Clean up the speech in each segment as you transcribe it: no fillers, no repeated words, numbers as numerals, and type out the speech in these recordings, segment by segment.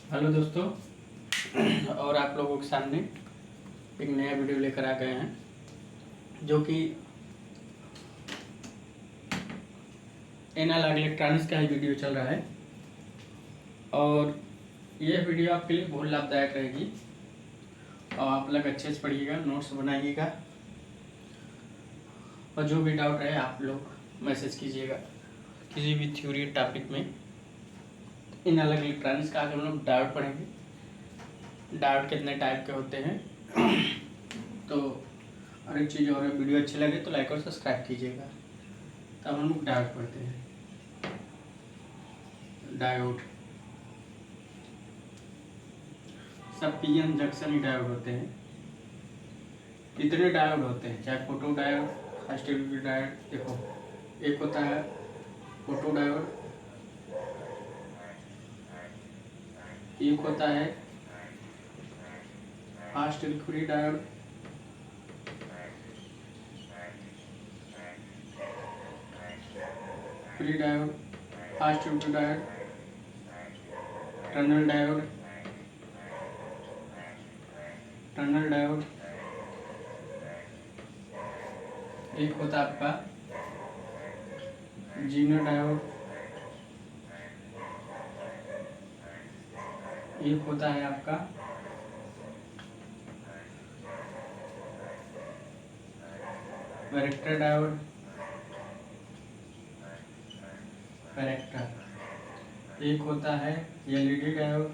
Hello दोस्तों, और आप लोगों के सामने एक नया वीडियो लेकर आ गए हैं जो कि एनालॉग इलेक्ट्रॉनिक्स का ही वीडियो चल रहा है। और यह वीडियो आपके लिए बहुत लाभदायक रहेगी और आप लोग अच्छे से पढ़िएगा, नोट्स बनाइएगा और जो भी डाउट रहे आप लोग मैसेज कीजिएगा किसी भी थ्योरी टॉपिक में। एनालॉग इलेक्ट्रॉनिक्स का हम लोग डाउट पढ़ेंगे, डाउट कितने टाइप के होते हैं। तो और एक चीज़ और, वीडियो अच्छी लगे तो लाइक और सब्सक्राइब कीजिएगा। तब हम लोग डायोड पढ़ते हैं। डायोड सब पीएन जंक्शन ही डायोड होते हैं। कितने डायोड होते हैं, चाहे फोटो डायोड, फास्ट डायोड। देखो, एक होता है फोटो डायोड, एक होता है fast recovery diode, free diode, fast recovery diode, tunnel diode, tunnel diode, एक होता है आपका जीनर डायोड, एक होता है आपका वैरेक्टर डायोड, वैरेक्टर, एक होता है एलईडी डायोड,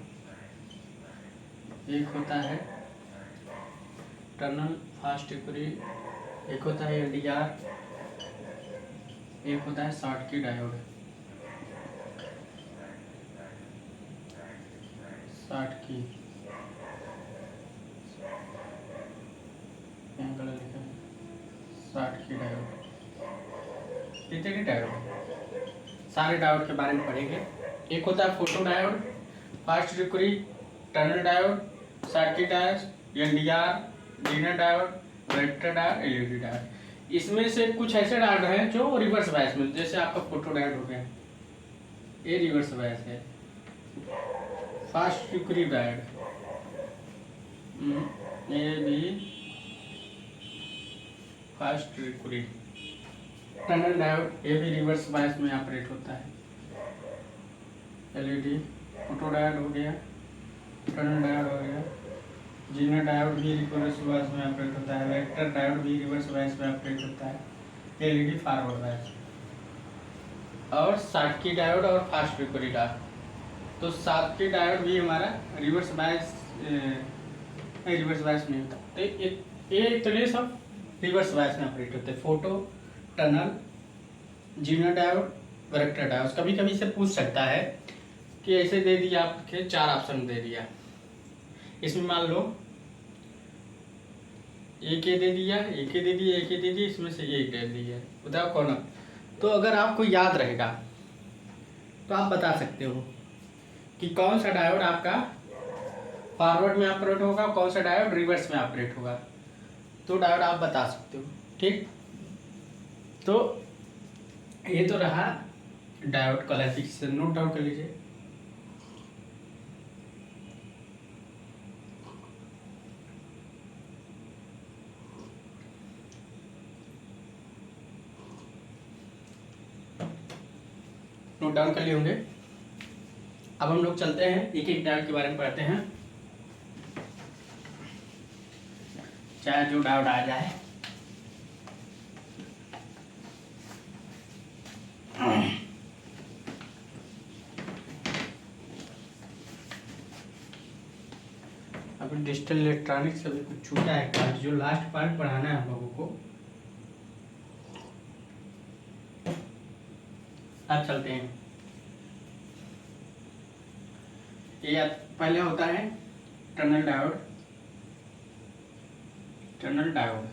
एक होता है टनल फास्ट रिकवरी, एक होता है एलडीआर, एक होता है Schottky diode. Schottky Schottky diode, कितने डायोड, सारे डायोड के बारे में पढ़ेंगे। एक होता है photo diode, fast recovery, tunnel diode, Schottky diode, LDR, zener diode, varactor diode, LED diode. इसमें से कुछ ऐसे डायोड हैं जो रिवर्स बायस में, जैसे आपका फोटो डायोड हो गया, ये रिवर्स बायस है। फास्ट रिकवरी डायोड, ये भी फास्ट रिकवरी। टनल डायोड, ये भी रिवर्स बायस में ऑपरेट होता है। एलईडी, फोटो डायोड हो गया, टनल डायोड हो गया, जीनर डायोड भी रिवर्स बायस में ऑपरेट होता है, वैरेक्टर डायोड भी रिवर्स बायस में ऑपरेट होता है, एलईडी फॉरवर्ड बायस, और शॉर्टकी डायोड और फास्ट रिकवरी डायोड। तो शॉर्टकी डायोड भी हमारा रिवर्स बायस नहीं होता। तो ये तो सब रिवर्स बायस में ऑपरेट होते हैं। Photo, tunnel, Zener diode, varactor diode. कभी कभी से पूछ सकता है कि ऐसे दे दिया आपके 4 ऑप्शन दे दिया, इसमें मान लो एक ये दे दिया, एक ये दे दिया, एक ये दे दिया, इसमें से एक दे दिया, बताओ कौन। तो अगर आपको याद रहेगा तो आप बता सकते हो कि कौन सा डायोड आपका फॉरवर्ड में ऑपरेट होगा, कौन सा डायोड रिवर्स में ऑपरेट होगा। तो डायोड आप बता सकते हो, ठीक। तो ये तो रहा डायोड क्लासिफिकेशन, नोट डाउन कर लीजिए। नोट डाउन कर लिए होंगे। अब हम लोग चलते हैं, एक एक डायोड के बारे में पढ़ते हैं, चाहे जो डायोड आ जाए। अभी डिजिटल इलेक्ट्रॉनिक्स अभी कुछ छूटा है पार्ट, जो लास्ट पार्ट पढ़ाना है हम लोगों को। अब चलते हैं। ये पहले होता है टनल डायोड। टनल डायोड,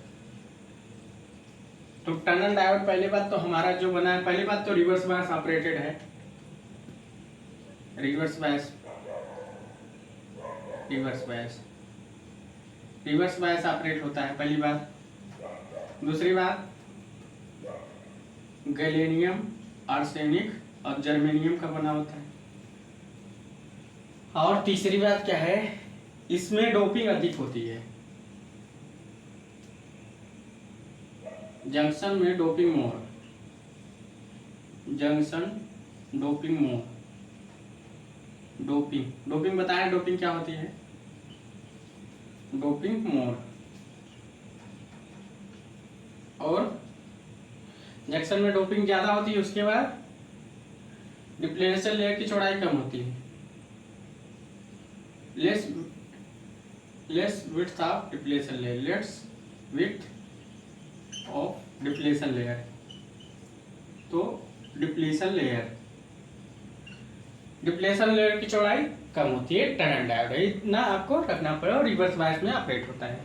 तो टनल डायोड पहले बात तो हमारा जो बना है, पहली बात तो रिवर्स बायस ऑपरेटेड है। Reverse bias, reverse bias, reverse bias operate होता है, पहली बात। दूसरी बात, गैलेनियम, आर्सेनिक और जर्मेनियम का बना होता है। और तीसरी बात क्या है, इसमें डोपिंग अधिक होती है। जंक्शन में डोपिंग मोर, जंक्शन डोपिंग मोर, डोपिंग बताएं डोपिंग क्या होती है। डोपिंग मोर। और जंक्शन में डोपिंग ज्यादा होती है, उसके बाद डिप्लेशन लेयर की चौड़ाई कम होती है। Less width of depletion layer, less width of depletion layer. तो डिप्लेशन लेयर की चौड़ाई कम होती है टनल डायोड, इतना आपको रखना पड़ेगा। रिवर्स बायस में ऑपरेट होता है,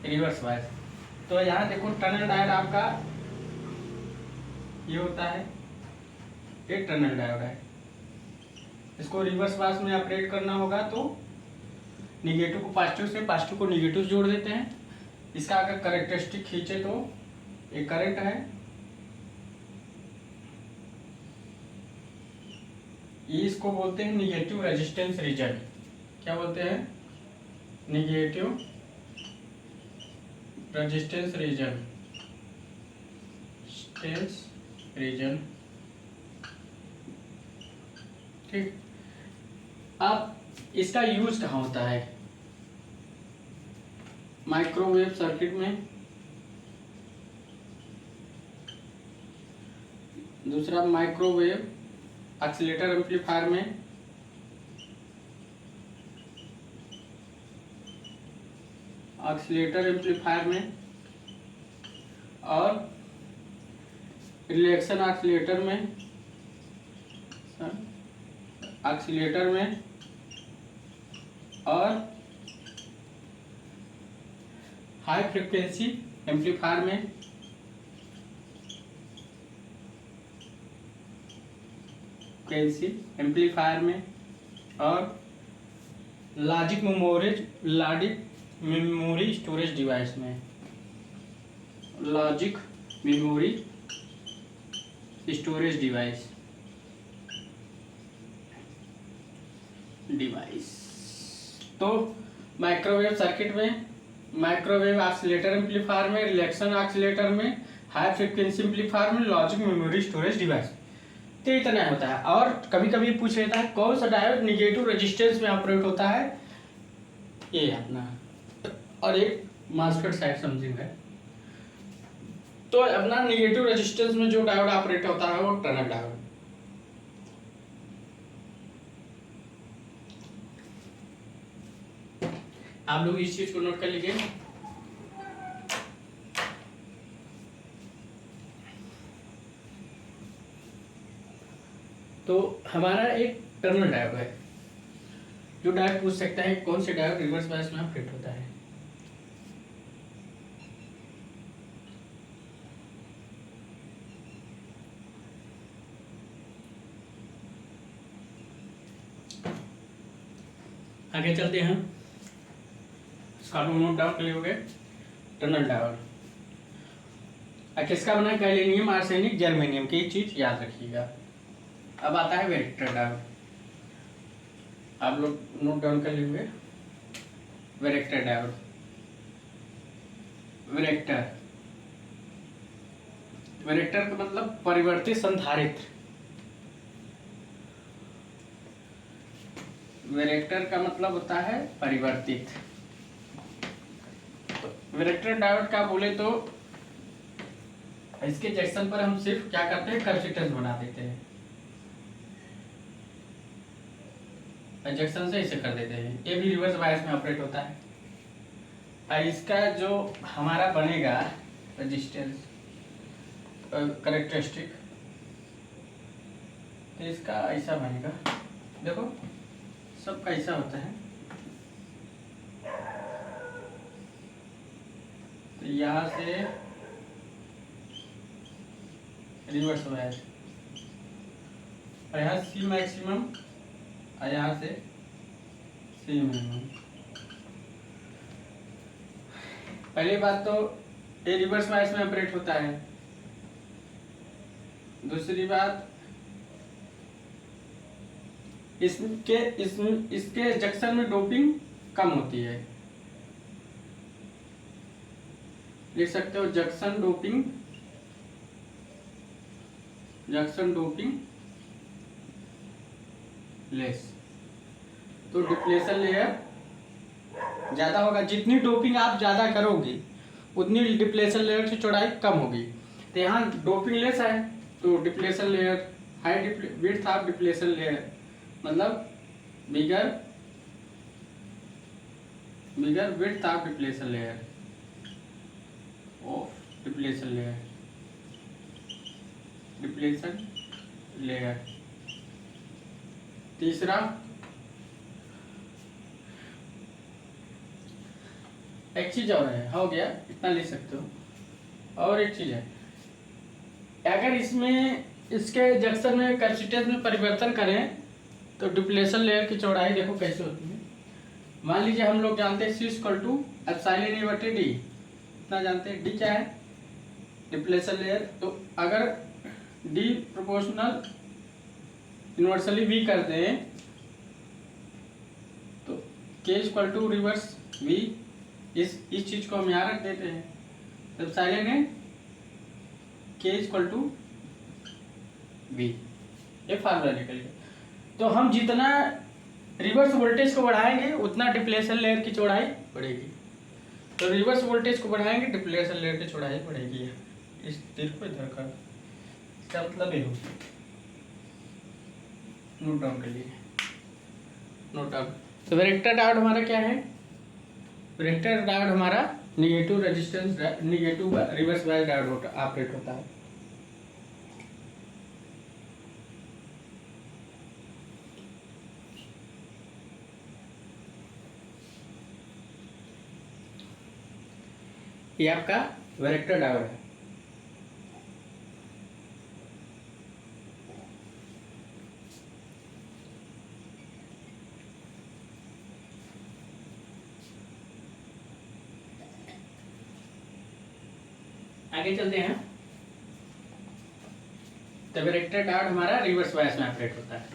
रिवर्स बायस। तो यहाँ देखो टनल डायोड आपका ये होता है, एक टनल डायोड है। इसको रिवर्स बायस में ऑपरेट करना होगा तो निगेटिव को पॉजिटिव से, पॉजिटिव को निगेटिव जोड़ देते हैं। इसका अगर कैरेक्टरिस्टिक खींचे तो एक करंट है, ये इसको बोलते हैं निगेटिव रेजिस्टेंस रीजन। क्या बोलते हैं? Negative resistance region. ठीक। अब इसका यूज कहाँ होता है? माइक्रोवेव सर्किट में, दूसरा माइक्रोवेव ऑसिलेटर एम्पलीफायर में, और रिलेक्शन ऑसिलेटर में, और हाई फ्रिक्वेंसी एम्पलीफायर में, और लॉजिक मेमोरी स्टोरेज डिवाइस में, लॉजिक मेमोरी स्टोरेज डिवाइस। तो माइक्रोवेव सर्किट में, माइक्रोवेव ऑसिलेटर एम्पलीफायर में, रिलेक्शन ऑसिलेटर में, हाई फ्रिक्वेंसी एम्पलीफायर में, लॉजिक मेमोरी स्टोरेज डिवाइस। तो इतना होता है। और कभी कभी पूछ लेता है कौन सा डायोड निगेटिव रेजिस्टेंस में ऑपरेट होता है, ये अपना, और एक मॉसफेट साइड समथिंग है। तो अपना निगेटिव रेजिस्टेंस में जो डायोड ऑपरेट होता है वो टनल डायोड। आप लोग इस चीज को नोट कर लीजिए। तो हमारा एक टर्मिनल डायोड है, जो डायोड पूछ सकता है कौन से डायोड रिवर्स बायस में ऑपरेट होता है। आगे चलते हैं, इसका नोट डाउन कर लियोगे। टनल डायोड किसका बना है? गैलियम आर्सेनिक जर्मेनियम की, चीज याद रखिएगा। अब आता है वेरेक्टर डायोड, आप लोग नोट डाउन कर लीजिए। वेरेक्टर डायोड, वेरेक्टर का मतलब परिवर्तित संधारित्र। वेरेक्टर का मतलब होता है परिवर्तित। तो वेरेक्टर डायोड का बोले तो इसके जंक्शन पर हम सिर्फ क्या करते हैं? कैपेसिटेंस बना देते हैं, जंक्शन से इसे कर देते हैं। ये भी रिवर्स बायस में ऑपरेट होता है। इसका जो हमारा बनेगा रेजिस्टेंस कैरेक्टरिस्टिक, तो इसका ऐसा बनेगा, देखो सबका ऐसा होता है। तो यहाँ से रिवर्स बायस, और यहाँ सी मैक्सिमम, और यहाँ से सी मिनिमम। पहली बात तो ये रिवर्स बायस में ऑपरेट होता है। दूसरी बात इसके जंक्शन में डोपिंग कम होती है। लिख सकते हो जंक्शन डोपिंग लेस। तो डिप्लेशन लेयर ज्यादा होगा, जितनी डोपिंग आप ज्यादा करोगे उतनी डिप्लेशन लेयर की चौड़ाई कम होगी। तो यहाँ डोपिंग लेस है तो depletion layer high, width of depletion layer मतलब bigger width of depletion layer depletion layer. तीसरा एक चीज और है, हो गया इतना लिख सकते हो। और एक चीज है, अगर इसके जंक्शन में कैपेसिटेंस में परिवर्तन करें तो डिप्लेशन लेयर की चौड़ाई देखो कैसे होती है। मान लीजिए हम लोग जानते हैं C = एप्सिलॉन A/d, इतना जानते हैं। D क्या है? Depletion layer. तो अगर D प्रोपोर्शनल इन्वर्सली V कर दें तो K = रिवर्स V। इस चीज को हम यहाँ रख देते हैं। एप्सिलॉन A K = V, ये फार्मूला निकल गया। तो हम जितना रिवर्स वोल्टेज को बढ़ाएंगे उतना डिप्लेशन लेयर की चौड़ाई बढ़ेगी। तो रिवर्स वोल्टेज को बढ़ाएंगे डिप्लेशन लेयर की चौड़ाई बढ़ेगी। इस तीर को इधर कर, इसका मतलब ये हो। नोट डाउन कर लिए, नोट डाउन। तो वेरेक्टर डायोड हमारा क्या है? वेरेक्टर डायोड हमारा negative resistance, negative reverse bias diode operate होता है। ये आपका वेरेक्टर डायोड है। आगे चलते हैं। तो वेरेक्टर डायोड हमारा रिवर्स बायस में ऑपरेट होता है।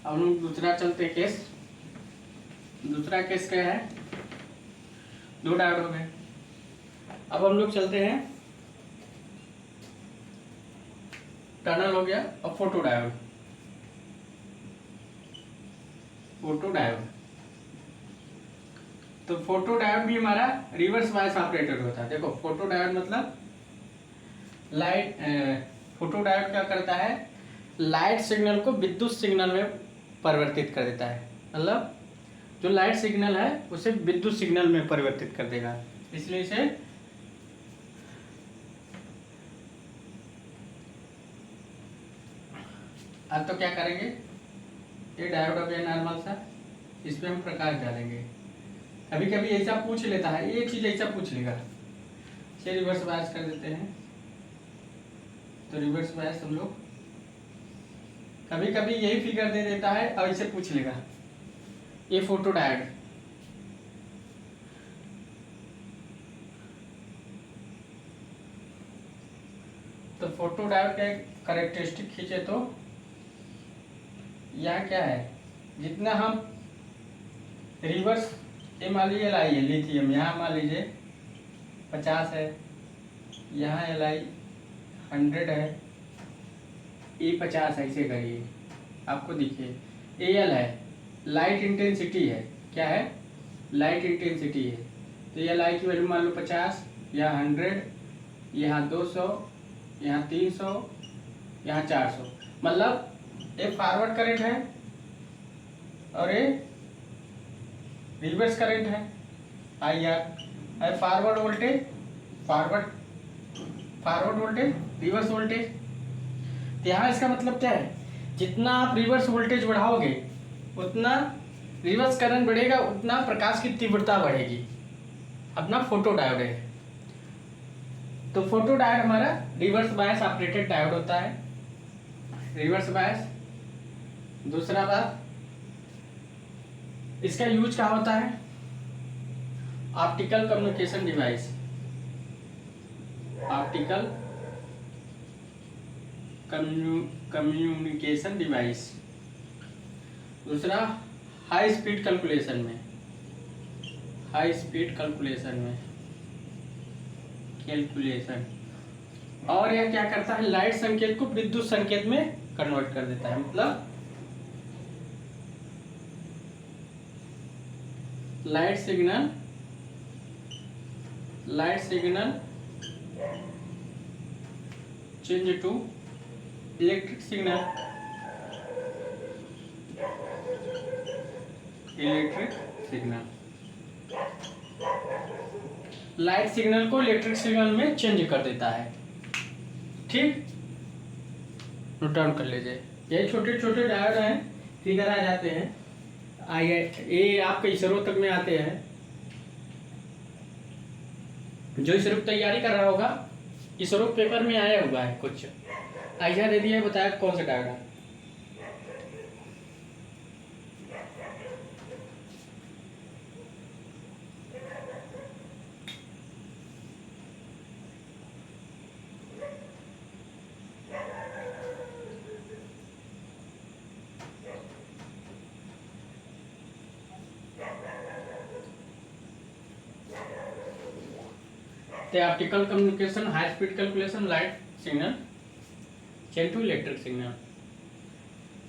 अब हम दूसरा चलते हैं केस। दूसरा केस क्या है? दो डायोड हो गए। अब हम लोग चलते हैं, टनल हो गया और फोटो डायोड। तो फोटो डायोड भी हमारा रिवर्स बायस ऑपरेटर होता है। देखो फोटो डायोड मतलब लाइट, फोटो डायोड क्या करता है? लाइट सिग्नल को विद्युत सिग्नल में परिवर्तित कर देता है। मतलब जो लाइट सिग्नल है उसे विद्युत सिग्नल में परिवर्तित कर देगा, इसलिए इसे अब तो क्या करेंगे, ये डायोड हो गया नॉर्मल सा, इसमें हम प्रकाश डालेंगे। कभी कभी ऐसा पूछ लेता है, ये चीज ऐसा पूछ लेगा, इसे रिवर्स बायस कर देते हैं। तो रिवर्स बायस हम लोग कभी कभी यही फिगर दे देता है और इसे पूछ लेगा। ये फोटो डायोड, तो फोटो डायोड का कैरेक्टरिस्टिक खींचे तो यहाँ क्या है, जितना हम रिवर्स, ये मान लीजिए Li है लिथियम, यहाँ मान लीजिए 50 है, यहाँ Li 100 है, E 50 है, ऐसे करिए आपको दिखिए। Al है, लाइट इंटेंसिटी है, क्या है? लाइट इंटेंसिटी है। तो ये Li की वैल्यू मान लो 50, यहाँ 100, यहाँ 200, यहाँ 300, यहाँ 400। मतलब ये फॉरवर्ड करंट है और ये रिवर्स करंट है। IR forward voltage, forward voltage, reverse voltage. तो यहाँ इसका मतलब क्या है, जितना आप रिवर्स वोल्टेज बढ़ाओगे उतना रिवर्स करंट बढ़ेगा, उतना प्रकाश की तीव्रता बढ़ेगी। अपना फोटो डायोड है। तो फोटो डायोड हमारा रिवर्स बायस ऑपरेटेड डायोड होता है। Reverse bias. दूसरा बात, इसका यूज क्या होता है? Optical communication device, optical communication device. दूसरा हाई स्पीड कैलकुलेशन में, कैलकुलेशन। और यह क्या करता है, लाइट संकेत को विद्युत संकेत में कन्वर्ट कर देता है। मतलब light signal change to electric signal, light signal को इलेक्ट्रिक सिग्नल में चेंज कर देता है। ठीक, नोट डाउन कर लीजिए। ये छोटे छोटे डायोड हैं, फिगर आ जाते हैं। ये आपके इसरो तक में आते हैं। जो इसरो की तैयारी कर रहा होगा, इसरो पेपर में आया हुआ है कुछ आइडिया दे दिया, बताया कौन सा डायोड है। Optical communication, high speed calculation, light signal change to electric signal.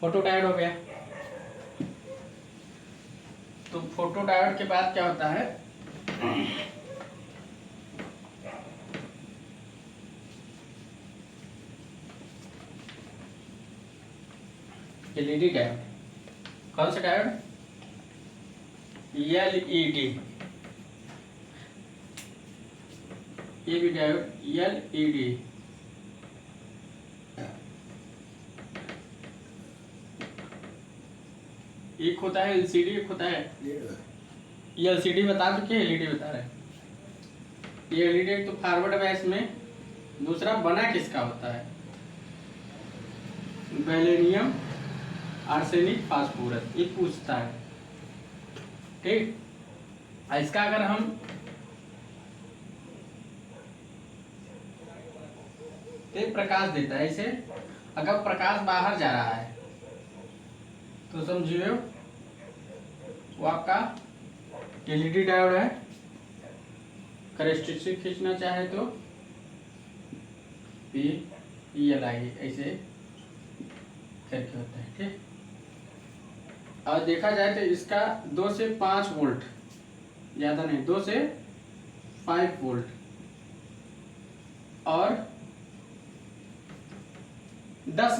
Photo diode हो गया। तो फोटो डायोड के बाद क्या होता है, एलईडी डायोड। कौन सा डायोड, एलईडी। ये भी डायोड एलईडी। एक होता है एलसीडी, एक होता है ये एलसीडी बता चुके, एलईडी बता रहे हैं। ये एलईडी एक तो फॉरवर्ड बैच में, दूसरा बना किसका होता है, गैलेनियम आर्सेनिक फास्फोरस, ये पूछता है। ठीक, इसका अगर हम प्रकाश देता है, इसे अगर प्रकाश बाहर जा रहा है तो समझिए वो आपका एलईडी डायोड है। कैरेक्टरिस्टिक खींचना चाहे तो PLI ऐसे करके होता है। ठीक, और देखा जाए तो इसका 2 से 5 वोल्ट, ज्यादा नहीं, 2 से 5 वोल्ट और 10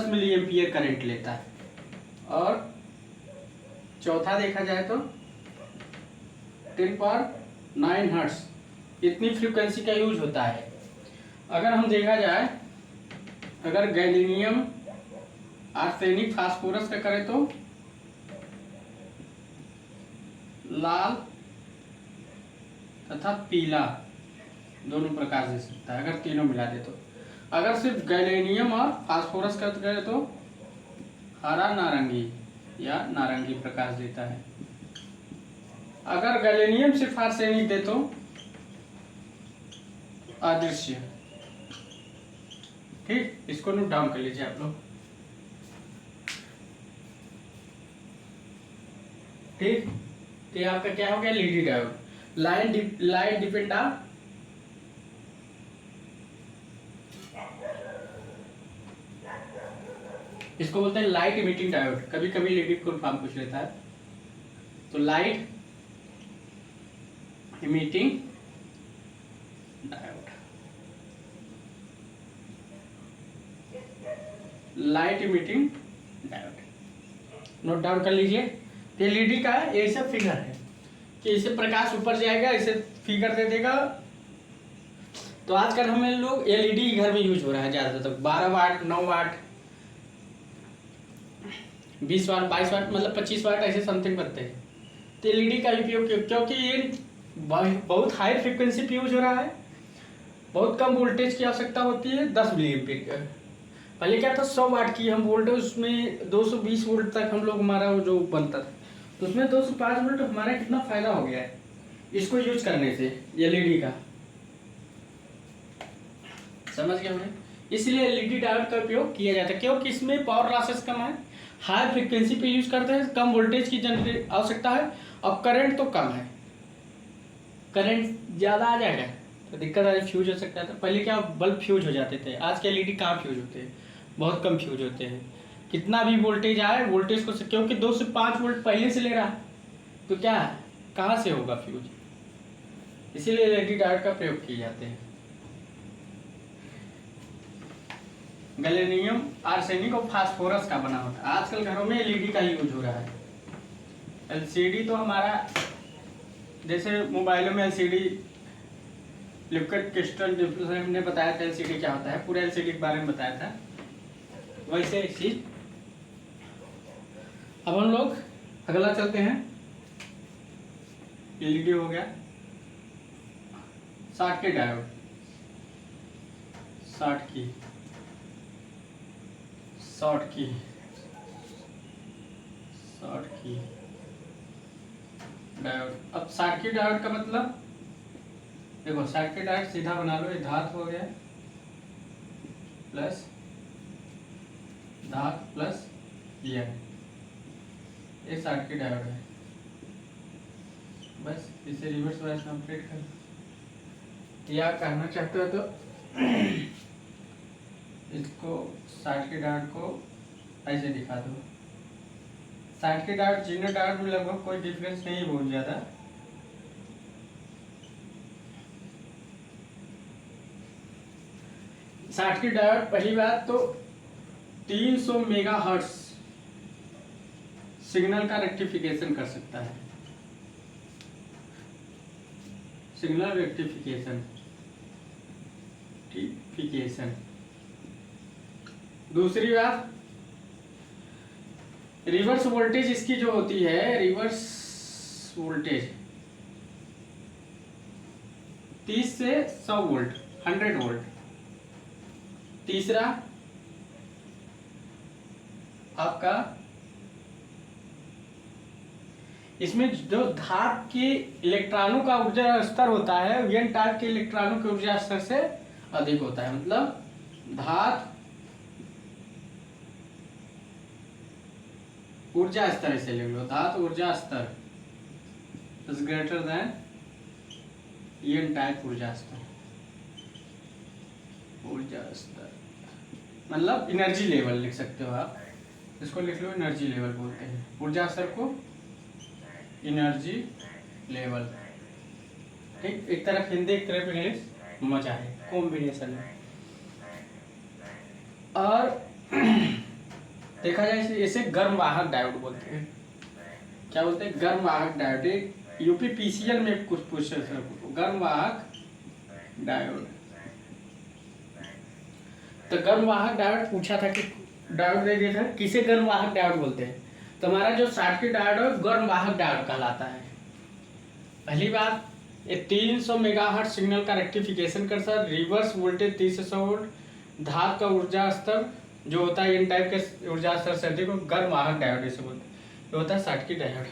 मिली एम्पियर करंट लेता है। और चौथा देखा जाए तो 10⁹ हर्ट्ज, इतनी फ्रीक्वेंसी का यूज होता है। अगर हम देखा जाए, अगर गैलेनियम आर्सेनिक फास्फोरस का करें तो लाल तथा पीला दोनों प्रकाश दे सकता है, अगर तीनों मिला दे तो। अगर सिर्फ गैलेनियम और फास्फोरस का करें तो हरा नारंगी या नारंगी प्रकाश देता है। अगर गैलेनियम सिर्फ आर्सेनिक दे तो अदृश्य। ठीक, इसको नोट डाउन कर लीजिए आप लोग। ठीक, तो आपका क्या हो गया, LED diode. Light depend on इसको बोलते हैं लाइट इमिटिंग डायोड। कभी कभी एलईडी फुल फॉर्म पूछ लेता है, तो light emitting diode, light emitting diode note down कर लीजिए। तो एलईडी का ये सब फिगर है कि इसे प्रकाश ऊपर जाएगा, इसे फिगर दे देगा। तो आजकल हमें लोग एलईडी घर में यूज हो रहा है ज्यादातर, 12 वाट, 9 वाट, 20 वाट, 22 वाट, मतलब 25 वाट ऐसे समथिंग बनते हैं। तो एलईडी का उपयोग क्योंकि ये बहुत हाई फ्रीक्वेंसी पे यूज हो रहा है, बहुत कम वोल्टेज की आवश्यकता होती है, 10 मिली एम्पीयर। पहले क्या था, 100 वाट की हम वोल्टेज, उसमें 220 वोल्ट तक हम लोग हमारा वो जो बनता था, तो उसमें 205 वोल्ट हमारा कितना फायदा हो गया है इसको यूज करने से एलईडी का। समझ गए हमें, इसलिए एलईडी डायोड का उपयोग किया जाता है, क्योंकि इसमें पावर लॉसेस कम है, हाई फ्रिक्वेंसी पे यूज करते हैं, कम वोल्टेज की जनरेट आवश्यकता है और करंट तो कम है। करंट ज़्यादा आ जाएगा तो दिक्कत आ फ्यूज हो सकता था। पहले क्या बल्ब फ्यूज हो जाते थे, आज के एलईडी कहाँ फ्यूज होते हैं, बहुत कम फ्यूज होते हैं। कितना भी वोल्टेज आए वोल्टेज को क्योंकि 2 से 5 वोल्ट पहले से ले रहा तो क्या कहाँ से होगा फ्यूज, इसीलिए एलईडी डायोड का प्रयोग किए जाते हैं। गैलेनियम आर्सेनिक और फास्फोरस का बना होता है। आजकल घरों में एलईडी का यूज हो रहा है। एलसीडी तो हमारा जैसे मोबाइलों में एलसीडी लिक्विड क्रिस्टल हमने बताया था एलसीडी क्या होता है, पूरे एलसीडी के बारे में बताया था, वैसे चीज। अब हम लोग अगला चलते हैं। एलईडी हो गया, शॉटकी डायोड, शॉटकी डायोड। अब शॉटकी डायोड का मतलब देखो, शॉटकी डायोड सीधा बना लो, ये धातु हो गया प्लस धातु प्लस ये शॉटकी डायोड है। बस इसे रिवर्स वाइज कंप्लीट कर, या कहना चाहते हो तो इसको शॉटकी डायोड को ऐसे दिखा दो। शॉटकी डायोड जीरो डायोड में लगभग कोई डिफरेंस नहीं है बहुत ज़्यादा। शॉटकी डायोड पहली बात तो 300 मेगाहर्ट्ज सिग्नल का रेक्टिफिकेशन कर सकता है, सिग्नल रेक्टिफिकेशन। दूसरी बात, रिवर्स वोल्टेज इसकी जो होती है, रिवर्स वोल्टेज 30 से 100 वोल्ट, 100 वोल्ट। तीसरा आपका इसमें जो धातु के इलेक्ट्रॉनों का ऊर्जा स्तर होता है एन टाइप के इलेक्ट्रॉनों के ऊर्जा स्तर से अधिक होता है। मतलब धातु ऊर्जा स्तर ऐसे लिख लो, धातु ऊर्जा स्तर is greater than N type ऊर्जा स्तर। ऊर्जा स्तर मतलब एनर्जी लेवल लिख सकते हो आप, इसको लिख लो एनर्जी लेवल बोलते हैं, ऊर्जा स्तर को एनर्जी लेवल। ठीक, एक तरफ हिंदी एक तरफ इंग्लिश, मजा है, कॉम्बिनेशन है। और देखा जाए इसे गर्म वाहक डायोड बोलते हैं। क्या बोलते हैं? गर्म वाहक डायोड। यूपी पीसीएल में कुछ पूछ रहे थे, गर्म वाहक डायोड। तो गर्म वाहक डायोड पूछा था कि डायोड दे दिया था, किसे गर्म वाहक डायोड बोलते हैं? तो हमारा जो शॉटकी डायोड है गर्म वाहक डायोड कहलाता है। पहली बात, ये 300 मेगाहर्ट्ज सिग्नल का रेक्टिफिकेशन करता है, रिवर्स वोल्टेज 30 से 100 वोल्ट, धातु का ऊर्जा स्तर जो होता है एन टाइप के ऊर्जा स्तर से अधिक, गर्म वाहक डायोड इसे बोलते हैं। ये होता है शॉटकी डायोड।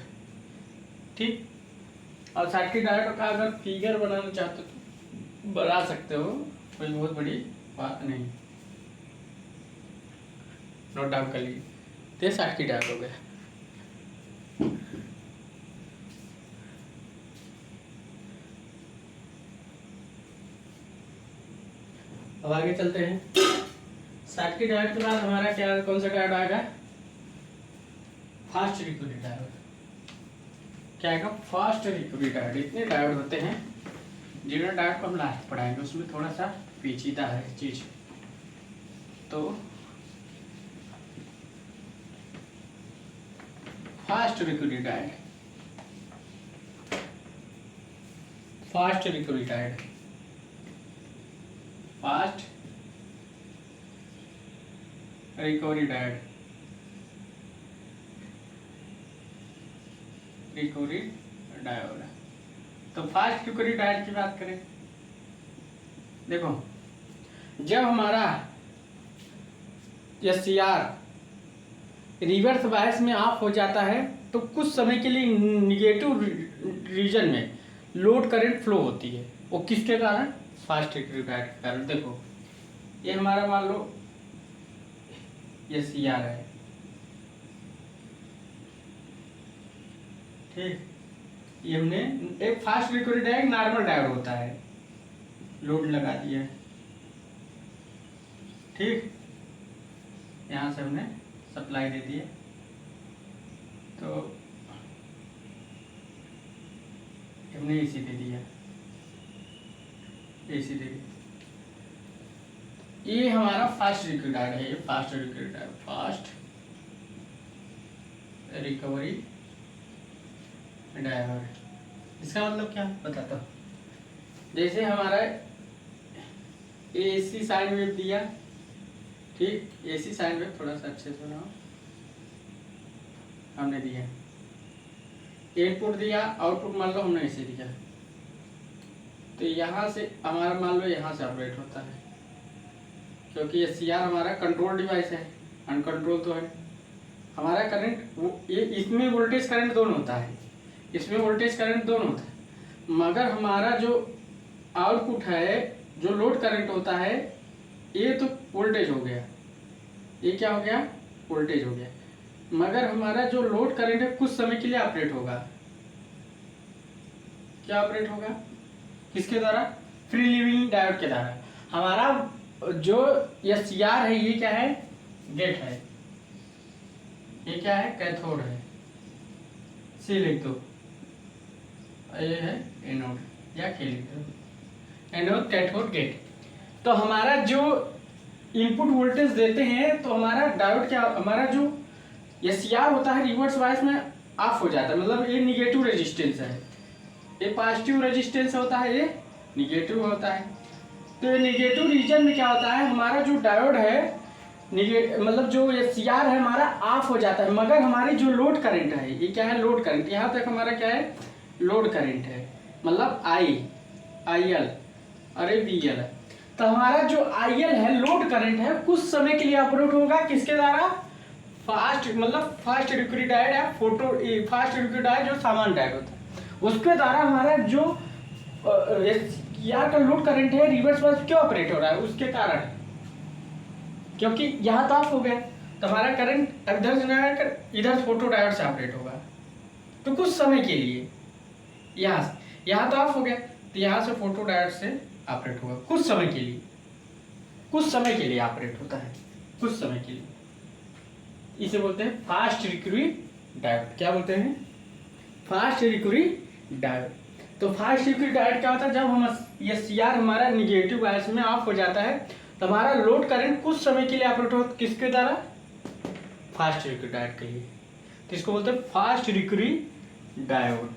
ठीक, और शॉटकी डायोड का अगर फिगर बनाना चाहते हो तो बना सकते हो, कोई बहुत बड़ी बात नहीं, नोट डाउन कर लीजिए। तो शॉटकी डायोड हो गया। अब आगे चलते हैं। शॉटकी डायोड के बाद हमारा क्या, कौन सा डायोड आएगा? Fast recovery diode. क्या आएगा? Fast recovery diode. इतने डायोड होते हैं, जिन्हें डायोड को हम लास्ट पढ़ाएंगे, उसमें थोड़ा सा पेचीदा है चीज। तो fast recovery diode, fast recovery diode, fast recovery diode, recovery diode. तो फास्ट रिकवरी डायोड की बात करें, देखो जब हमारा एससीआर रिवर्स बायस में ऑफ हो जाता है तो कुछ समय के लिए निगेटिव रीजन में लोड करंट फ्लो होती है, वो किसके कारण? फास्ट रिकवरी डायोड के कारण। देखो ये हमारा मान लो ये CR है, ठीक। ये हमने एक fast recovery diode, normal diode होता है, लोड लगा दिया, ठीक। यहाँ से हमने सप्लाई दे दी है, तो हमने AC दे दिया, AC दे दी। ये हमारा फास्ट रिकवरी डायोड है, ये fast recovery diode, fast recovery diode. इसका मतलब क्या बताता हूँ। जैसे हमारा AC साइन वेव दिया, ठीक, AC साइन वेव थोड़ा सा अच्छे से बनाओ, हमने दिया, इनपुट दिया, आउटपुट मान लो हमने ऐसे दिया, तो यहाँ से हमारा मान लो यहाँ से ऑपरेट होता है, क्योंकि ये CR हमारा कंट्रोल डिवाइस है, अनकंट्रोल तो है। हमारा करंट ये इसमें वोल्टेज करंट दोनों होता है, इसमें वोल्टेज करंट दोनों होता है, मगर हमारा जो आउटपुट है, जो लोड करंट होता है, ये तो वोल्टेज हो गया, ये क्या हो गया, वोल्टेज हो गया, मगर हमारा जो लोड करंट है कुछ समय के लिए ऑपरेट होगा। क्या ऑपरेट होगा, किसके द्वारा, फ्री लिविंग डायोड के द्वारा। हमारा जो ये CR है, ये क्या है, गेट है, ये क्या है, कैथोड है, C लिख दो, ये है एनोड या K लिख दो, एनोड, कैथोड, गेट। तो हमारा जो इनपुट वोल्टेज देते हैं, तो हमारा डायोड क्या, हमारा जो ये CR होता है रिवर्स बायस में ऑफ हो जाता है, मतलब ये निगेटिव रेजिस्टेंस है, ये पॉजिटिव रेजिस्टेंस होता है, ये निगेटिव होता है। तो ये निगेटिव रीजन में क्या होता है, हमारा जो डायोड है मतलब जो ये CR है हमारा ऑफ हो जाता है, मगर हमारी जो लोड करंट है, ये क्या है, लोड करंट, यहाँ तक हमारा क्या है, लोड करंट है, मतलब IL अरे BL है। तो हमारा जो IL है, लोड करंट है, कुछ समय के लिए ऑपरेट होगा, किसके द्वारा, फास्ट, मतलब फास्ट रिकवरी डायोड या फास्ट रिकवरी डायोड जो सामान्य डायोड होता है, उसके द्वारा हमारा जो यहाँ का लोड करंट है रिवर्स बायस क्यों ऑपरेट हो रहा है, उसके कारण, क्योंकि यहाँ तो ऑफ हो गया, तो हमारा करंट इधर से इधर फोटो डायोड से ऑपरेट होगा, तो कुछ समय के लिए यहाँ तो ऑफ हो गया, तो यहाँ से फोटो डायोड से ऑपरेट होगा कुछ समय के लिए, कुछ समय के लिए ऑपरेट होता है, कुछ समय के लिए। इसे बोलते हैं फास्ट रिकवरी डायोड। क्या बोलते हैं, फास्ट रिकवरी डायोड। तो फास्ट रिकवरी डायोड क्या होता है, जब हम ये CR हमारा निगेटिव बायस में ऑफ हो जाता है, तो हमारा लोड करंट कुछ समय के लिए ऑपरेट होता है, किसके द्वारा, फास्ट रिकवरी डायोड के लिए। तो इसको बोलते हैं फास्ट रिकवरी डायोड।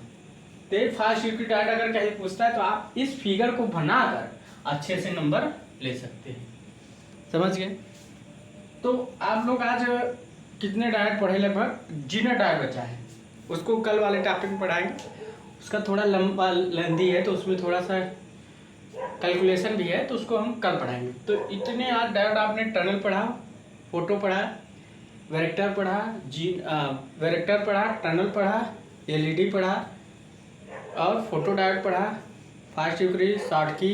तो फास्ट रिकवरी डायोड अगर कहीं पूछता है, तो आप इस फिगर को बनाकर अच्छे से नंबर ले सकते हैं, समझ गए। तो आप लोग आज कितने डायोड पढ़े, लगभग जितना डायोड बचा है उसको कल वाले टॉपिक में पढ़ाएंगे, उसका थोड़ा लंबा लेंदी है, तो उसमें थोड़ा सा कैलकुलेशन भी है, तो उसको हम कल पढ़ाएंगे। तो इतने आज डायोड आपने टनल पढ़ा, फोटो पढ़ा, वेक्टर पढ़ा, वेक्टर पढ़ा, टनल पढ़ा, LED पढ़ा और फोटो डायोड पढ़ा, फास्ट रिकवरी, शॉर्ट की,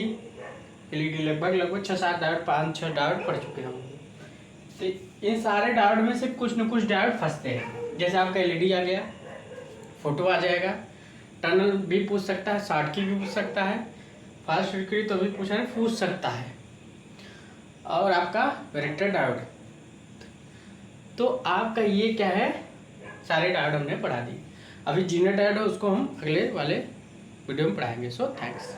LED, लगभग 6-7 डायोड, 5-6 डायोड पढ़ चुके हैं हम। तो इन सारे डायोड में से कुछ न कुछ डायोड फंसते हैं, जैसे आपका LED आ गया, फोटो आ जाएगा, टनल भी पूछ सकता है, शॉर्ट की भी पूछ सकता है, फास्ट रिकवरी तो भी पूछ सकता है, और आपका वेक्टर डायोड। तो आपका ये क्या है, सारे डायोड हमने पढ़ा दिए। अभी जिन्हें डायोड है उसको हम अगले वाले वीडियो में पढ़ाएंगे। So thanks.